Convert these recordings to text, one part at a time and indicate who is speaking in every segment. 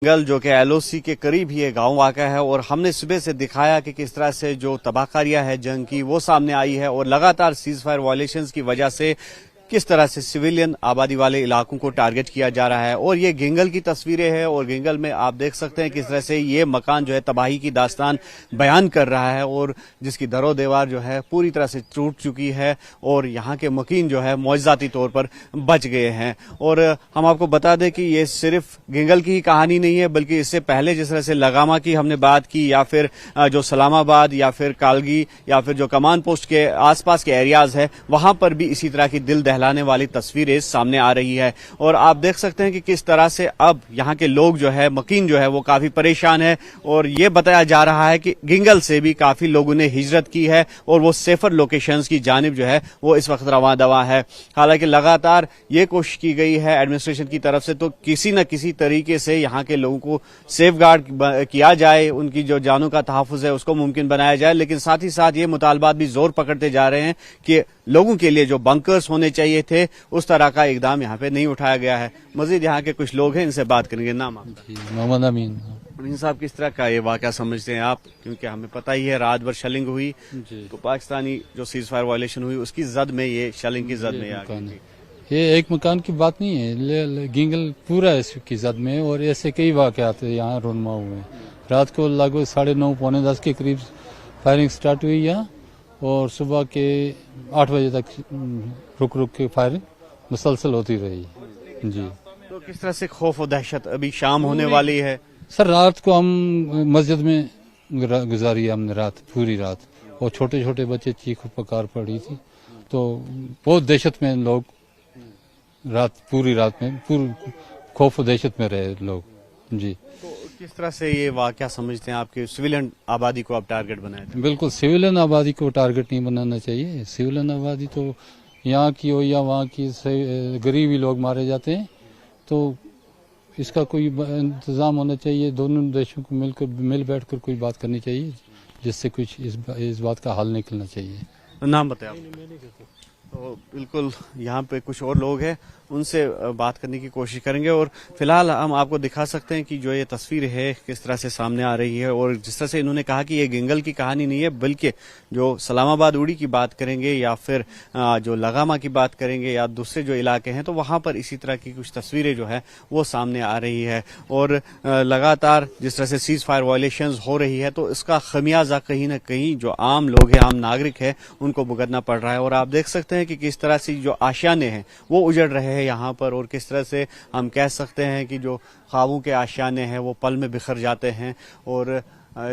Speaker 1: جنگل جو کہ ایل او سی کے قریب ہی یہ گاؤں واقع ہے اور ہم نے صبح سے دکھایا کہ کس طرح سے جو تباہ کاریاں ہے جنگ کی وہ سامنے آئی ہے اور لگاتار سیز فائر وائلیشنز کی وجہ سے کس طرح سے سویلین آبادی والے علاقوں کو ٹارگٹ کیا جا رہا ہے اور یہ گنگل کی تصویریں ہیں اور گنگل میں آپ دیکھ سکتے ہیں کس طرح سے یہ مکان جو ہے تباہی کی داستان بیان کر رہا ہے اور جس کی در و دیوار جو ہے پوری طرح سے ٹوٹ چکی ہے اور یہاں کے مکین جو ہے معجزاتی طور پر بچ گئے ہیں۔ اور ہم آپ کو بتا دیں کہ یہ صرف گنگل کی ہی کہانی نہیں ہے بلکہ اس سے پہلے جس طرح سے لگاما کی ہم نے بات کی یا پھر جو سلام آباد یا پھر کالگی یا پھر جو کمان پوسٹ کے آس پاس کے ایریاز ہے وہاں پر بھی اسی طرح کی دل دہلانے والی تصویریں سامنے آ رہی ہے اور آپ دیکھ سکتے ہیں کہ کس طرح سے اب یہاں کے لوگ جو ہے مکین جو ہے وہ کافی پریشان ہے اور یہ بتایا جا رہا ہے کہ گنگل سے بھی کافی لوگوں نے ہجرت کی ہے اور وہ سیفر لوکیشنز کی جانب جو ہے وہ اس وقت رواں دواں ہے۔ حالانکہ لگاتار یہ کوشش کی گئی ہے ایڈمنسٹریشن کی طرف سے تو کسی نہ کسی طریقے سے یہاں کے لوگوں کو سیف گارڈ کیا جائے، ان کی جو جانوں کا تحفظ ہے اس کو ممکن بنایا جائے، لیکن ساتھ ہی ساتھ یہ مطالبات بھی زور پکڑتے جا رہے ہیں کہ لوگوں کے لیے جو بنکرز ہونے چاہیے تھے اس طرح کا اقدام یہاں پہ نہیں اٹھایا گیا ہے۔ مزید یہاں کے کچھ لوگ ہیں، ان سے بات کریں گے۔ نام آپ کا؟
Speaker 2: محمد امین
Speaker 1: صاحب، کس طرح کا یہ واقعہ سمجھتے ہیں آپ؟ کیونکہ ہمیں پتہ ہی ہے رات بھر شیلنگ ہوئی تو پاکستانی جو سیز فائر وائلیشن ہوئی اس کی زد میں یہ شیلنگ کی زد میں آ گئی۔
Speaker 2: یہ ایک مکان کی بات نہیں ہے، گنگل پورا اس کی زد میں اور ایسے کئی واقعات یہاں رونما ہوئے ہیں۔ رات کو لگ بھگ 9:30 پونے 10 کے قریب فائرنگ سٹارٹ ہوئی یہاں اور صبح کے 8 بجے تک رک کے فائرنگ مسلسل ہوتی رہی جی۔
Speaker 1: تو کس طرح سے خوف و دہشت ابھی شام ہونے والی ہے؟
Speaker 2: سر رات کو ہم مسجد میں گزاری ہم نے رات، پوری رات، اور چھوٹے چھوٹے بچے چیخ پکار پڑی تھی تو بہت دہشت میں لوگ پوری رات میں خوف و دہشت میں رہے لوگ جی۔
Speaker 1: تو کس طرح سے یہ واقعہ سمجھتے ہیں آپ کے سویلین آبادی کو آپ ٹارگٹ بنایا تھا؟
Speaker 2: بالکل سویلین آبادی کو ٹارگٹ نہیں بنانا چاہیے۔ سویلین آبادی تو یہاں کی ہو یا وہاں کی غریبی لوگ مارے جاتے ہیں تو اس کا کوئی انتظام ہونا چاہیے، دونوں دیشوں کو مل بیٹھ کر کوئی بات کرنی چاہیے جس سے کچھ اس بات کا حل نکلنا چاہیے۔
Speaker 1: نام بتائیں آپ؟ تو بالکل یہاں پہ کچھ اور لوگ ہیں، ان سے بات کرنے کی کوشش کریں گے اور فی الحال ہم آپ کو دکھا سکتے ہیں کہ جو یہ تصویر ہے کس طرح سے سامنے آ رہی ہے اور جس طرح سے انہوں نے کہا کہ یہ گنگل کی کہانی نہیں ہے بلکہ جو سلام آباد اوڑی کی بات کریں گے یا پھر جو لگاما کی بات کریں گے یا دوسرے جو علاقے ہیں تو وہاں پر اسی طرح کی کچھ تصویریں جو ہے وہ سامنے آ رہی ہے اور لگاتار جس طرح سے سیز فائر وائلیشنز ہو رہی ہے تو اس کا خمیازہ کہیں نہ کہیں جو عام لوگ ہیں، عام ناگرک ہے، ان کو بھگتنا پڑ رہا ہے اور آپ دیکھ سکتے ہیں کہ کس طرح سے جو آشیانے ہیں وہ اجڑ رہے ہیں یہاں پر اور کس طرح سے ہم کہہ سکتے ہیں کہ جو خوابوں کے آشیانے ہیں وہ پل میں بکھر جاتے ہیں اور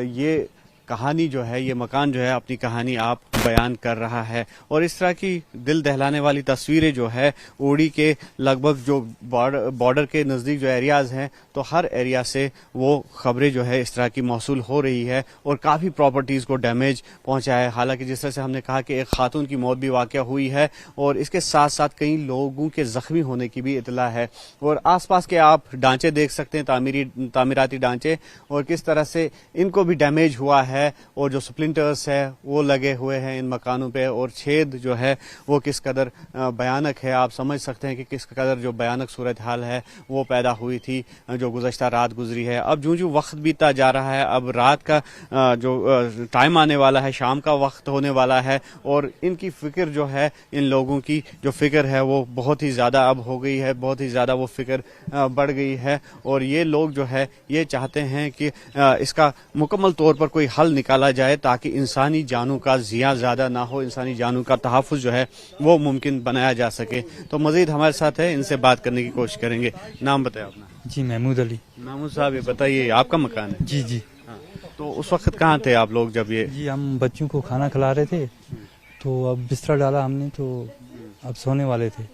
Speaker 1: یہ کہانی جو ہے، یہ مکان جو ہے اپنی کہانی آپ بیان کر رہا ہے اور اس طرح کی دل دہلانے والی تصویریں جو ہے اوڑی کے لگ بھگ جو بارڈر کے نزدیک جو ایریاز ہیں تو ہر ایریا سے وہ خبریں جو ہے اس طرح کی موصول ہو رہی ہے اور کافی پراپرٹیز کو ڈیمیج پہنچا ہے۔ حالانکہ جس طرح سے ہم نے کہا کہ ایک خاتون کی موت بھی واقع ہوئی ہے اور اس کے ساتھ ساتھ کئی لوگوں کے زخمی ہونے کی بھی اطلاع ہے اور آس پاس کے آپ ڈھانچے دیکھ سکتے ہیں، تعمیراتی ڈھانچے، اور کس طرح سے ان کو بھی ڈیمیج ہوا ہے اور جو سپلنٹرز ہے وہ لگے ہوئے ہیں ان مکانوں پہ اور چھید جو ہے وہ کس قدر بیانک ہے۔ آپ سمجھ سکتے ہیں کہ کس قدر جو بیانک صورتحال ہے وہ پیدا ہوئی تھی جو گزشتہ رات گزری ہے۔ اب جو وقت بیتا جا رہا ہے، اب رات کا جو ٹائم آنے والا ہے، شام کا وقت ہونے والا ہے اور ان کی فکر جو ہے، ان لوگوں کی جو فکر ہے وہ بہت ہی زیادہ اب ہو گئی ہے، بہت ہی زیادہ وہ فکر بڑھ گئی ہے اور یہ لوگ جو ہے یہ چاہتے ہیں کہ اس کا مکمل طور پر کوئی حل نکالا جائے تاکہ انسانی جانوں کا ضیاع زیادہ نہ ہو، انسانی جانوں کا تحفظ جو ہے وہ ممکن بنایا جا سکے۔ تو مزید ہمارے ساتھ ہے، ان سے بات کرنے کی کوشش کریں گے۔ نام بتائیں اپنا؟
Speaker 3: جی محمود علی۔
Speaker 1: محمود صاحب، یہ بتائیے آپ کا مکان ہے؟
Speaker 3: جی جی۔
Speaker 1: تو اس وقت کہاں تھے آپ لوگ جب یہ؟
Speaker 3: جی ہم بچوں کو کھانا کھلا رہے تھے تو اب بستر ڈالا ہم نے تو اب سونے والے تھے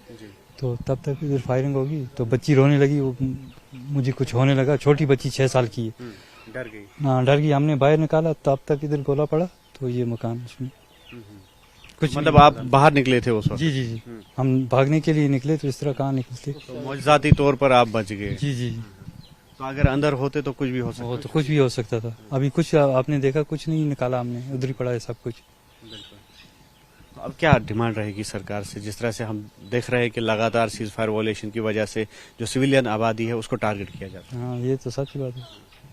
Speaker 3: تو تب تک ادھر فائرنگ ہوگی تو بچی رونے لگی، وہ مجھے کچھ ہونے لگا، چھوٹی بچی 6 سال کی ہے،
Speaker 1: ڈر گئی؟
Speaker 3: ہاں ڈر گئی، ہم نے باہر نکالا تب تک ادھر گولا پڑا تو یہ مکان اس میں کچھ
Speaker 1: مطلب آپ باہر نکلے تھے اس وقت؟
Speaker 3: جی جی جی، ہم بھاگنے کے لیے نکلے تو اس طرح کہاں نکلتے،
Speaker 1: معجزاتی طور پر آپ بچ گئے؟
Speaker 3: جی جی۔
Speaker 1: تو اگر اندر ہوتے تو کچھ بھی ہو سکتا
Speaker 3: تو کچھ بھی ہو سکتا تھا، ابھی کچھ آپ نے دیکھا کچھ نہیں نکالا ہم نے، ادھر ہی پڑا ہے سب کچھ۔
Speaker 1: تو اب کیا ڈیمانڈ رہے گی سرکار سے؟ جس طرح سے ہم دیکھ رہے ہیں کہ لگاتار سیز فائر وائلیشن کی وجہ سے جو سویلین آبادی ہے اس کو ٹارگٹ کیا جاتا ہے.
Speaker 3: ہاں یہ تو سچ بات ہے.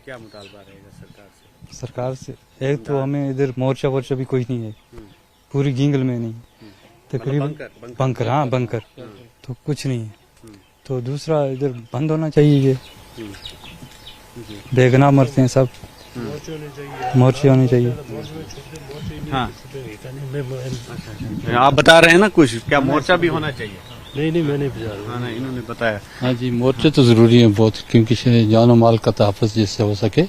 Speaker 1: کیا مطالبہ رہے گا سرکار سے؟
Speaker 3: سرکار سے ایک تو ہمیں ادھر مورچہ وورچہ بھی کوئی نہیں ہے پوری گینگل میں نہیں, تقریباً بنکر, ہاں بنکر تو کچھ نہیں ہے. تو دوسرا ادھر بند ہونا چاہیے, یہ بےگناہ مرتے ہیں سب, مورچے ہونے چاہیے.
Speaker 1: ہاں آپ بتا رہے ہیں نا کچھ, کیا مورچہ بھی ہونا چاہیے؟
Speaker 4: نہیں میں نہیں بتا رہا.
Speaker 1: ہاں نہیں, انہوں نے بتایا.
Speaker 2: ہاں جی, مورچے تو ضروری ہیں بہت, کیونکہ جان و مال کا تحفظ جس سے ہو سکے.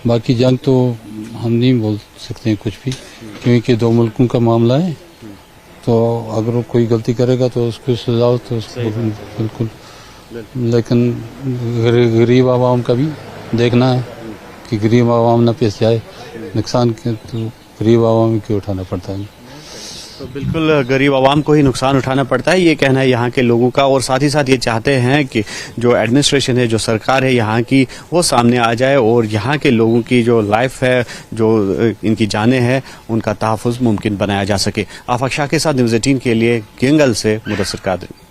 Speaker 2: باقی جنگ تو ہم نہیں بول سکتے ہیں کچھ بھی, کیونکہ دو ملکوں کا معاملہ ہے. تو اگر وہ کوئی غلطی کرے گا تو اس کو سزا ہو تو اس کو بالکل, لیکن غریب عوام کا بھی دیکھنا ہے کہ غریب عوام نہ پیش جائے. نقصان کے تو غریب عوام کو اٹھانا پڑتا ہے.
Speaker 1: تو بالکل غریب عوام کو ہی نقصان اٹھانا پڑتا ہے, یہ کہنا ہے یہاں کے لوگوں کا. اور ساتھ ہی ساتھ یہ چاہتے ہیں کہ جو ایڈمنسٹریشن ہے, جو سرکار ہے یہاں کی, وہ سامنے آ جائے اور یہاں کے لوگوں کی جو لائف ہے, جو ان کی جانیں ہیں, ان کا تحفظ ممکن بنایا جا سکے. آفاق شاہ کے ساتھ نیوز 18 کے لیے گینگل سے مدثر قادری.